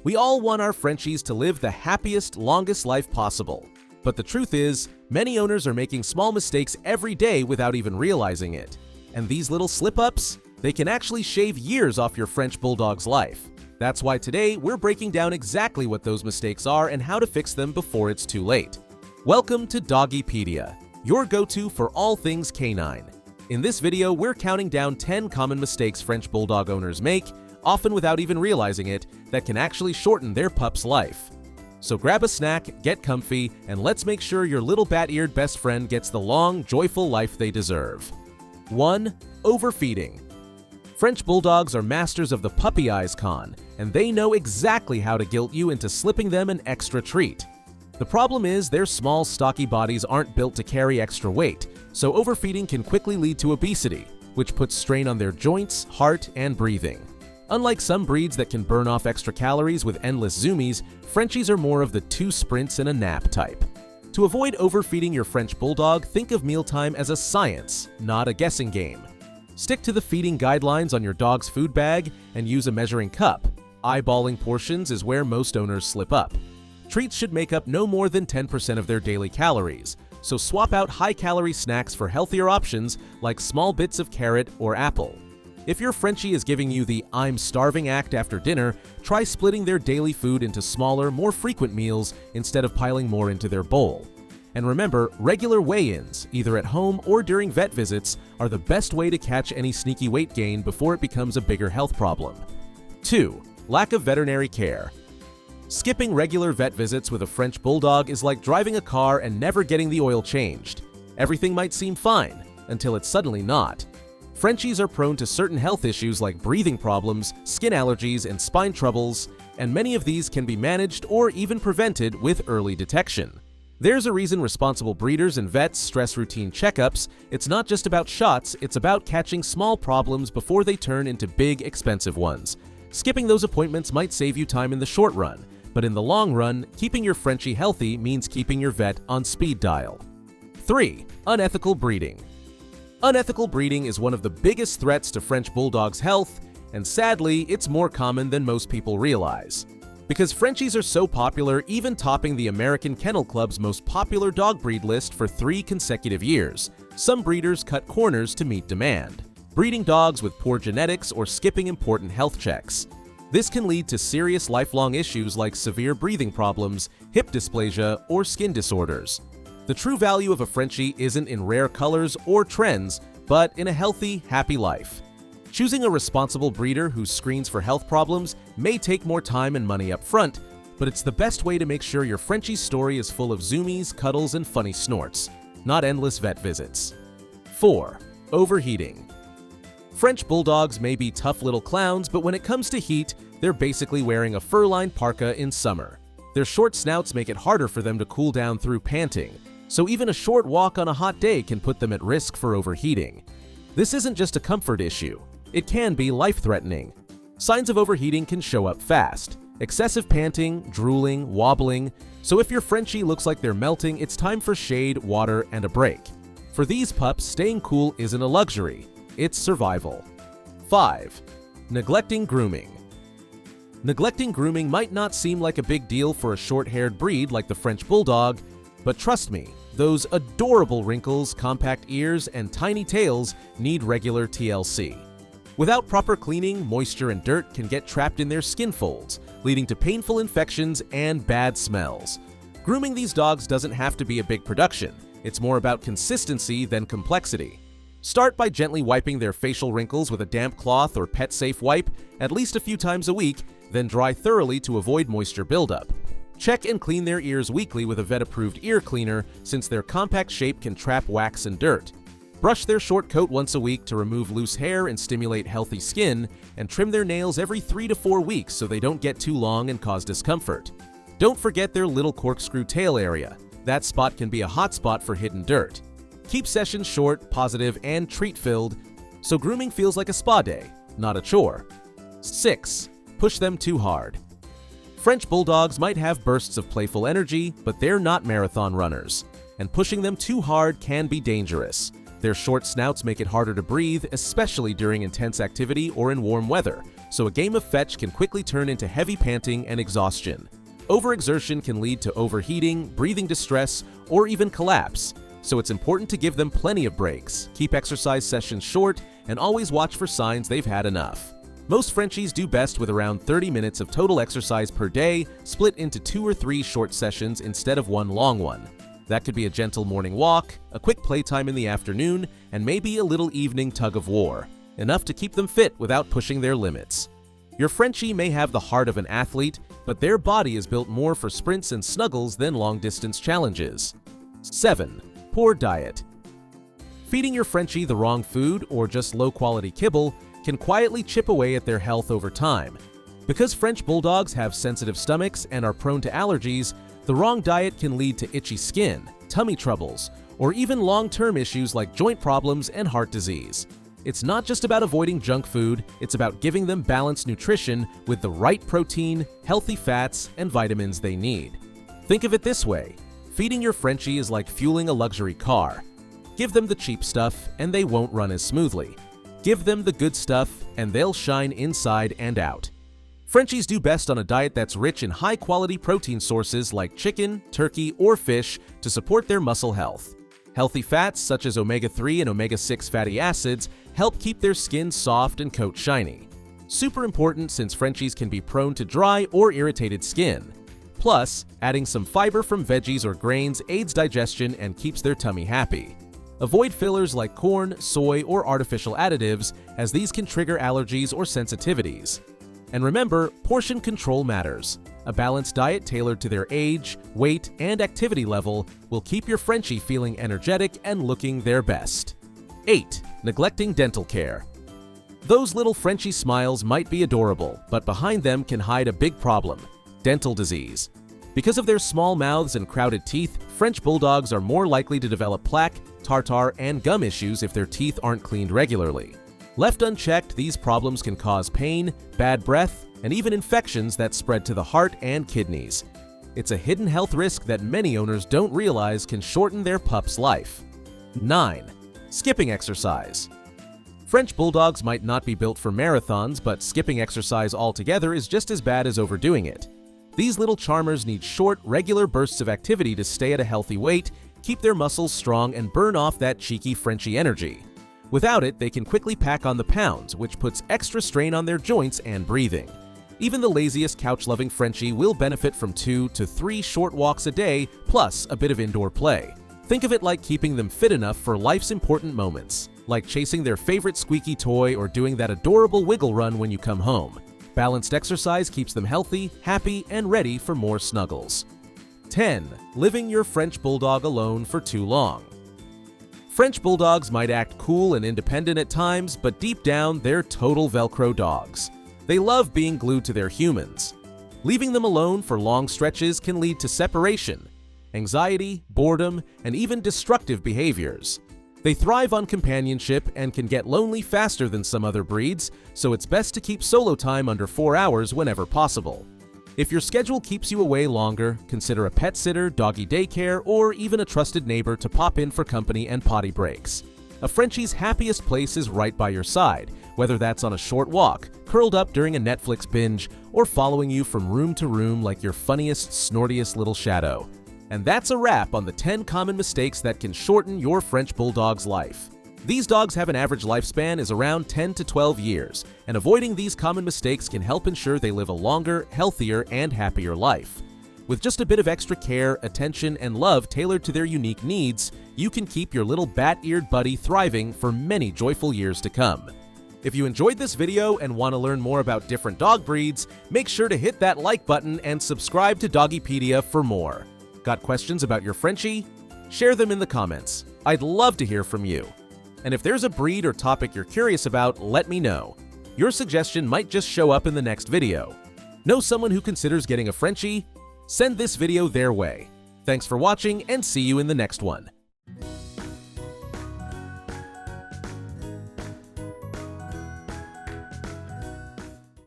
We all want our Frenchies to live the happiest, longest life possible. But the truth is, many owners are making small mistakes every day without even realizing it. And these little slip-ups, they can actually shave years off your French Bulldog's life. That's why today we're breaking down exactly what those mistakes are and how to fix them before it's too late. Welcome to Doggy Pedia, your go-to for all things canine. In this video, we're counting down 10 common mistakes French Bulldog owners make, often without even realizing it, that can actually shorten their pup's life. So grab a snack, get comfy, and let's make sure your little bat-eared best friend gets the long, joyful life they deserve. 1. Overfeeding. French Bulldogs are masters of the puppy eyes con, and they know exactly how to guilt you into slipping them an extra treat. The problem is their small, stocky bodies aren't built to carry extra weight, so overfeeding can quickly lead to obesity, which puts strain on their joints, heart, and breathing. Unlike some breeds that can burn off extra calories with endless zoomies, Frenchies are more of the 2 sprints and a nap type. To avoid overfeeding your French Bulldog, think of mealtime as a science, not a guessing game. Stick to the feeding guidelines on your dog's food bag and use a measuring cup. Eyeballing portions is where most owners slip up. Treats should make up no more than 10% of their daily calories, so swap out high-calorie snacks for healthier options like small bits of carrot or apple. If your Frenchie is giving you the "I'm starving" act after dinner, try splitting their daily food into smaller, more frequent meals instead of piling more into their bowl. And remember, regular weigh-ins, either at home or during vet visits, are the best way to catch any sneaky weight gain before it becomes a bigger health problem. 2. Lack of veterinary care. Skipping regular vet visits with a French Bulldog is like driving a car and never getting the oil changed. Everything might seem fine, until it's suddenly not. Frenchies are prone to certain health issues like breathing problems, skin allergies, and spine troubles, and many of these can be managed or even prevented with early detection. There's a reason responsible breeders and vets stress routine checkups. It's not just about shots, it's about catching small problems before they turn into big, expensive ones. Skipping those appointments might save you time in the short run, but in the long run, keeping your Frenchie healthy means keeping your vet on speed dial. 3. Unethical breeding. Unethical breeding is one of the biggest threats to French Bulldogs' health, and sadly, it's more common than most people realize. Because Frenchies are so popular, even topping the American Kennel Club's most popular dog breed list for 3 consecutive years, some breeders cut corners to meet demand, breeding dogs with poor genetics or skipping important health checks. This can lead to serious lifelong issues like severe breathing problems, hip dysplasia, or skin disorders. The true value of a Frenchie isn't in rare colors or trends, but in a healthy, happy life. Choosing a responsible breeder who screens for health problems may take more time and money up front, but it's the best way to make sure your Frenchie's story is full of zoomies, cuddles, and funny snorts, not endless vet visits. 4. Overheating. French Bulldogs may be tough little clowns, but when it comes to heat, they're basically wearing a fur-lined parka in summer. Their short snouts make it harder for them to cool down through panting, so even a short walk on a hot day can put them at risk for overheating. This isn't just a comfort issue. It can be life-threatening. Signs of overheating can show up fast. Excessive panting, drooling, wobbling. So if your Frenchie looks like they're melting, it's time for shade, water, and a break. For these pups, staying cool isn't a luxury. It's survival. 5. Neglecting grooming. Neglecting grooming might not seem like a big deal for a short-haired breed like the French Bulldog, but trust me, those adorable wrinkles, compact ears, and tiny tails need regular TLC. Without proper cleaning, moisture and dirt can get trapped in their skin folds, leading to painful infections and bad smells. Grooming these dogs doesn't have to be a big production. It's more about consistency than complexity. Start by gently wiping their facial wrinkles with a damp cloth or pet-safe wipe at least a few times a week, then dry thoroughly to avoid moisture buildup. Check and clean their ears weekly with a vet-approved ear cleaner since their compact shape can trap wax and dirt. Brush their short coat once a week to remove loose hair and stimulate healthy skin, and trim their nails every 3 to 4 weeks so they don't get too long and cause discomfort. Don't forget their little corkscrew tail area. That spot can be a hot spot for hidden dirt. Keep sessions short, positive, and treat-filled, so grooming feels like a spa day, not a chore. 6. Push them too hard. French Bulldogs might have bursts of playful energy, but they're not marathon runners, and pushing them too hard can be dangerous. Their short snouts make it harder to breathe, especially during intense activity or in warm weather, so a game of fetch can quickly turn into heavy panting and exhaustion. Overexertion can lead to overheating, breathing distress, or even collapse, so it's important to give them plenty of breaks, keep exercise sessions short, and always watch for signs they've had enough. Most Frenchies do best with around 30 minutes of total exercise per day, split into 2 or 3 short sessions instead of one long one. That could be a gentle morning walk, a quick playtime in the afternoon, and maybe a little evening tug of war, enough to keep them fit without pushing their limits. Your Frenchie may have the heart of an athlete, but their body is built more for sprints and snuggles than long-distance challenges. 7. Poor diet. Feeding your Frenchie the wrong food or just low-quality kibble can quietly chip away at their health over time. Because French Bulldogs have sensitive stomachs and are prone to allergies, the wrong diet can lead to itchy skin, tummy troubles, or even long-term issues like joint problems and heart disease. It's not just about avoiding junk food, it's about giving them balanced nutrition with the right protein, healthy fats, and vitamins they need. Think of it this way: feeding your Frenchie is like fueling a luxury car. Give them the cheap stuff, and they won't run as smoothly. Give them the good stuff, and they'll shine inside and out. Frenchies do best on a diet that's rich in high-quality protein sources like chicken, turkey, or fish to support their muscle health. Healthy fats such as omega-3 and omega-6 fatty acids help keep their skin soft and coat shiny. Super important since Frenchies can be prone to dry or irritated skin. Plus, adding some fiber from veggies or grains aids digestion and keeps their tummy happy. Avoid fillers like corn, soy, or artificial additives, as these can trigger allergies or sensitivities. And remember, portion control matters. A balanced diet tailored to their age, weight, and activity level will keep your Frenchie feeling energetic and looking their best. 8. Neglecting dental care. Those little Frenchie smiles might be adorable, but behind them can hide a big problem: dental disease. Because of their small mouths and crowded teeth, French Bulldogs are more likely to develop plaque, tartar, and gum issues if their teeth aren't cleaned regularly. Left unchecked, these problems can cause pain, bad breath, and even infections that spread to the heart and kidneys. It's a hidden health risk that many owners don't realize can shorten their pup's life. 9. Skipping exercise. French Bulldogs might not be built for marathons, but skipping exercise altogether is just as bad as overdoing it. These little charmers need short, regular bursts of activity to stay at a healthy weight, keep their muscles strong, and burn off that cheeky Frenchie energy. Without it, they can quickly pack on the pounds, which puts extra strain on their joints and breathing. Even the laziest couch-loving Frenchie will benefit from 2 to 3 short walks a day, plus a bit of indoor play. Think of it like keeping them fit enough for life's important moments, like chasing their favorite squeaky toy or doing that adorable wiggle run when you come home. Balanced exercise keeps them healthy, happy, and ready for more snuggles. 10. Living your French Bulldog alone for too long. French Bulldogs might act cool and independent at times, but deep down, they're total Velcro dogs. They love being glued to their humans. Leaving them alone for long stretches can lead to separation, anxiety, boredom, and even destructive behaviors. They thrive on companionship and can get lonely faster than some other breeds, so it's best to keep solo time under 4 hours whenever possible. If your schedule keeps you away longer, consider a pet sitter, doggy daycare, or even a trusted neighbor to pop in for company and potty breaks. A Frenchie's happiest place is right by your side, whether that's on a short walk, curled up during a Netflix binge, or following you from room to room like your funniest, snortiest little shadow. And that's a wrap on the 10 common mistakes that can shorten your French Bulldog's life. These dogs have an average lifespan is around 10 to 12 years, and avoiding these common mistakes can help ensure they live a longer, healthier, and happier life. With just a bit of extra care, attention, and love tailored to their unique needs, you can keep your little bat-eared buddy thriving for many joyful years to come. If you enjoyed this video and want to learn more about different dog breeds, make sure to hit that like button and subscribe to Doggy Pedia for more. Got questions about your Frenchie? Share them in the comments. I'd love to hear from you. And if there's a breed or topic you're curious about, let me know. Your suggestion might just show up in the next video. Know someone who considers getting a Frenchie? Send this video their way. Thanks for watching and see you in the next one.